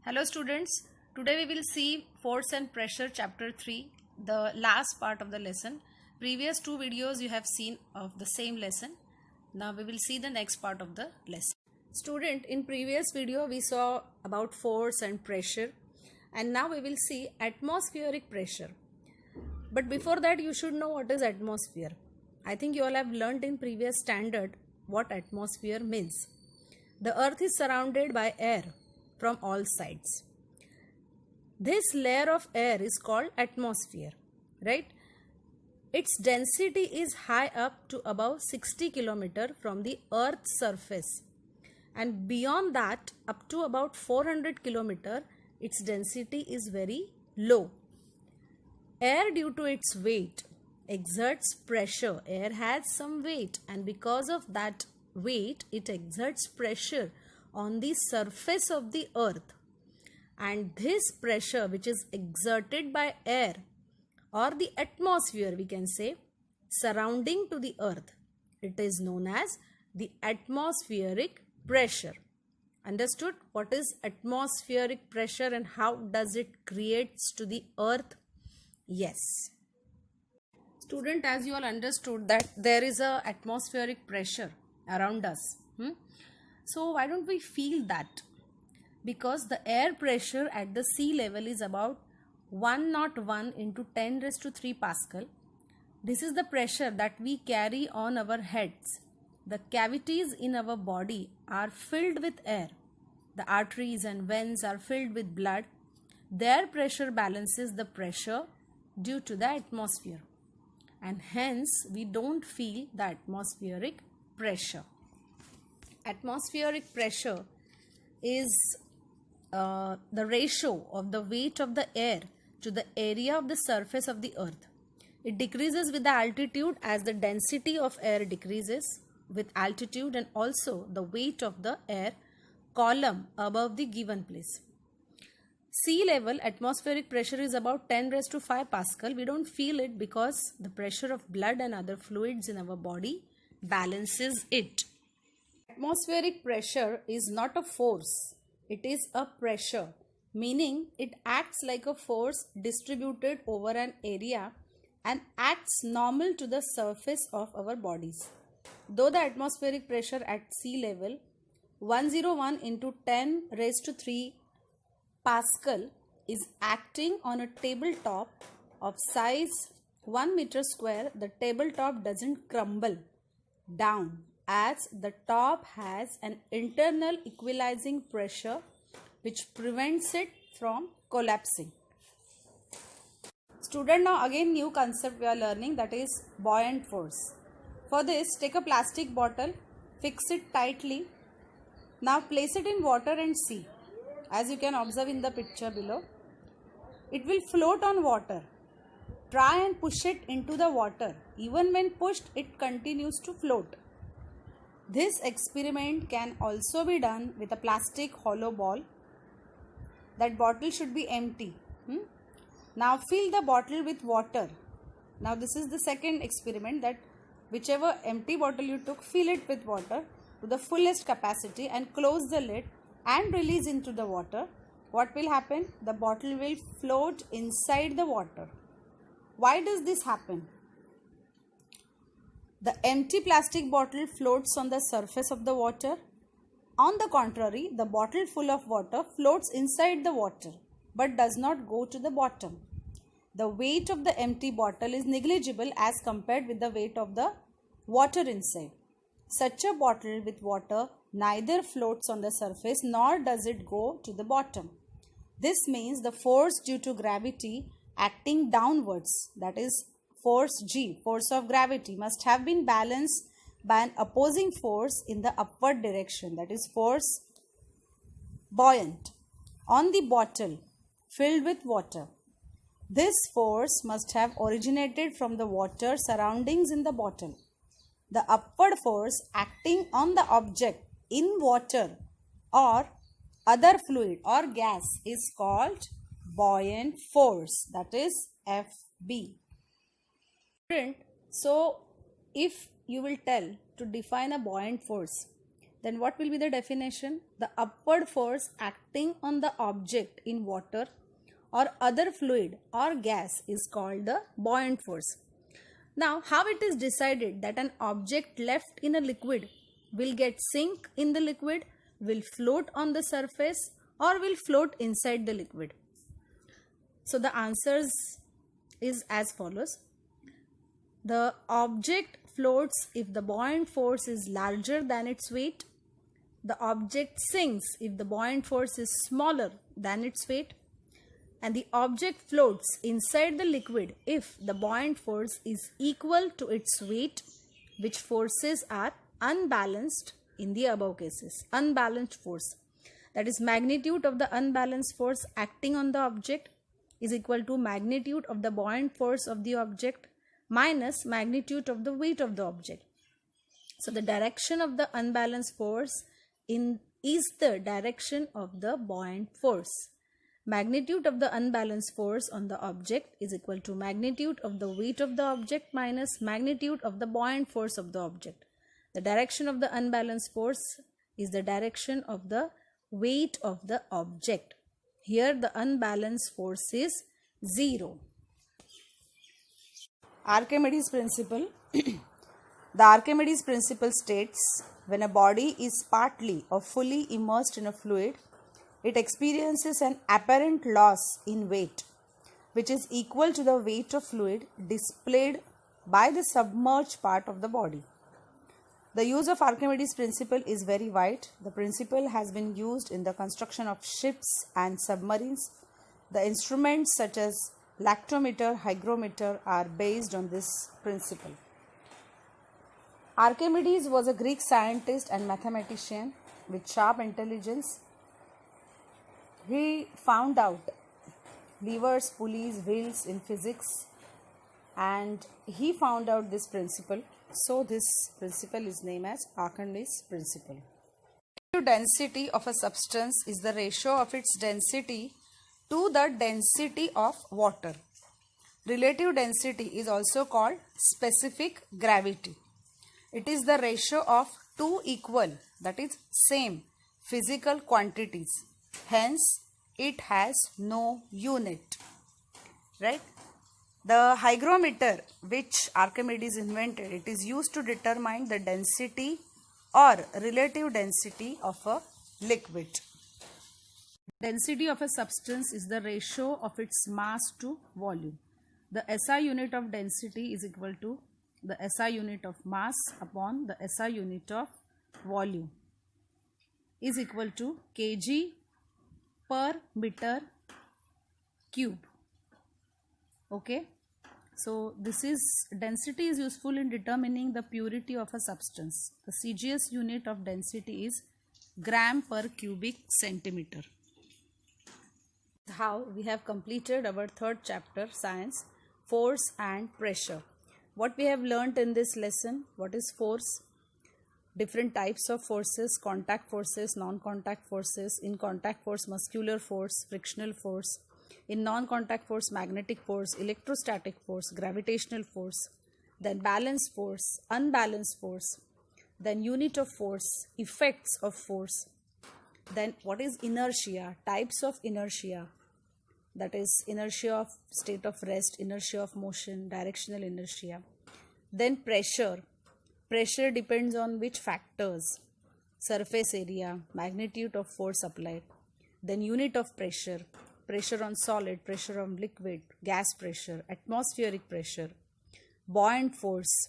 Hello students, today we will see Force and Pressure chapter 3, the last part of the lesson. Previous two videos you have seen of the same lesson. Now we will see the next part of the lesson. Student, in previous video we saw about force and pressure, and now we will see atmospheric pressure. But before that you should know what is atmosphere. I think you all have learnt in previous standard what atmosphere means. The earth is surrounded by air from all sides. This layer of air is called atmosphere, right? Its density is high up to above 60 km from the earth's surface, and beyond that up to about 400 km its density is very low. Air, due to its weight, exerts pressure. Air has some weight, and because of that weight it exerts pressure on the surface of the earth, and this pressure which is exerted by air or the atmosphere, we can say, surrounding to the earth, it is known as the atmospheric pressure. Understood what is atmospheric pressure and how does it creates to the earth? Yes. Student, as you all understood that there is a atmospheric pressure around us. So why don't we feel that? Because the air pressure at the sea level is about 101 into 10 raised to 3 Pascal. This is the pressure that we carry on our heads. The cavities in our body are filled with air. The arteries and veins are filled with blood. Their pressure balances the pressure due to the atmosphere, and hence we don't feel the atmospheric pressure. Atmospheric pressure is the ratio of the weight of the air to the area of the surface of the earth. It decreases with the altitude as the density of air decreases with altitude, and also the weight of the air column above the given place. Sea level atmospheric pressure is about 10 raised to 5 Pascal. We don't feel it because the pressure of blood and other fluids in our body balances it. Atmospheric pressure is not a force, it is a pressure, meaning it acts like a force distributed over an area and acts normal to the surface of our bodies. Though the atmospheric pressure at sea level 101 into 10 raised to 3 Pascal is acting on a tabletop of size 1 meter square, the tabletop doesn't crumble down as the top has an internal equalizing pressure which prevents it from collapsing. Student, now again new concept we are learning, that is buoyant force. For this, take a plastic bottle, fix it tightly. Now place it in water and see. As you can observe in the picture below, it will float on water. Try and push it into the water. Even when pushed, it continues to float. This experiment can also be done with a plastic hollow ball. That bottle should be empty. Now fill the bottle with water. Now this is the second experiment, that whichever empty bottle you took, fill it with water to the fullest capacity and close the lid and release into the water. What will happen? The bottle will float inside the water. Why does this happen? The empty plastic bottle floats on the surface of the water. On the contrary, the bottle full of water floats inside the water but does not go to the bottom. The weight of the empty bottle is negligible as compared with the weight of the water inside. Such a bottle with water neither floats on the surface nor does it go to the bottom. This means the force due to gravity acting downwards, that is force G, force of gravity, must have been balanced by an opposing force in the upward direction, that is force buoyant, on the bottle filled with water. This force must have originated from the water surroundings in the bottle. The upward force acting on the object in water or other fluid or gas is called buoyant force, that is FB. So if you will tell to define a buoyant force, Then what will be the definition? The upward force acting on the object in water or other fluid or gas is called the buoyant force. Now, how it is decided that an object left in a liquid will get sink in the liquid, will float on the surface, or will float inside the liquid? So the answers is as follows. The object floats if the buoyant force is larger than its weight. The object sinks if the buoyant force is smaller than its weight. And the object floats inside the liquid if the buoyant force is equal to its weight, which forces are unbalanced in the above cases. Unbalanced force, that is magnitude of the unbalanced force acting on the object is equal to magnitude of the buoyant force of the object minus magnitude of the weight of the object. So the direction of the unbalanced force is the direction of the buoyant force. Magnitude of the unbalanced force on the object is equal to magnitude of the weight of the object minus magnitude of the buoyant force of the object. The direction of the unbalanced force is the direction of the weight of the object. Here the unbalanced force is 0. Archimedes principle. The Archimedes principle states when a body is partly or fully immersed in a fluid, it experiences an apparent loss in weight, which is equal to the weight of fluid displayed by the submerged part of the body. The use of Archimedes principle is very wide. The principle has been used in the construction of ships and submarines. The instruments such as lactometer, hygrometer are based on this principle. Archimedes was a Greek scientist and mathematician with sharp intelligence. He found out levers, pulleys, wheels in physics, and he found out this principle. So this principle is named as Archimedes principle. The density of a substance is the ratio of its density to the density of water. Relative density is also called specific gravity. It is the ratio of two equal, that is same, physical quantities. Hence, it has no unit. Right? The hygrometer, which Archimedes invented, it is used to determine the density or relative density of a liquid. Density of a substance is the ratio of its mass to volume. The SI unit of density is equal to the SI unit of mass upon the SI unit of volume is equal to kg per meter cube. Okay, so this is density is useful in determining the purity of a substance. The CGS unit of density is gram per cubic centimeter. How we have completed our third chapter, science, force and pressure. What we have learnt in this lesson: what is force, different types of forces, contact forces, non-contact forces. In contact force, muscular force, frictional force. In non-contact force, magnetic force, electrostatic force, gravitational force. Then balance force, unbalanced force. Then unit of force, effects of force. Then what is inertia, types of inertia. That is inertia of state of rest, inertia of motion, directional inertia. Then pressure. Pressure depends on which factors? Surface area, magnitude of force applied. Then unit of pressure. Pressure on solid, pressure on liquid, gas pressure, atmospheric pressure. Buoyant force.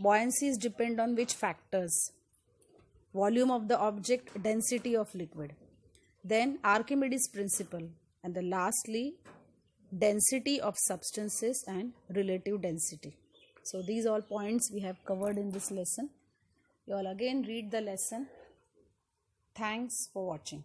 Buoyancies depend on which factors? Volume of the object, density of liquid. Then Archimedes principle. And the lastly, density of substances and relative density. So these all points we have covered in this lesson. You all again read the lesson. Thanks for watching.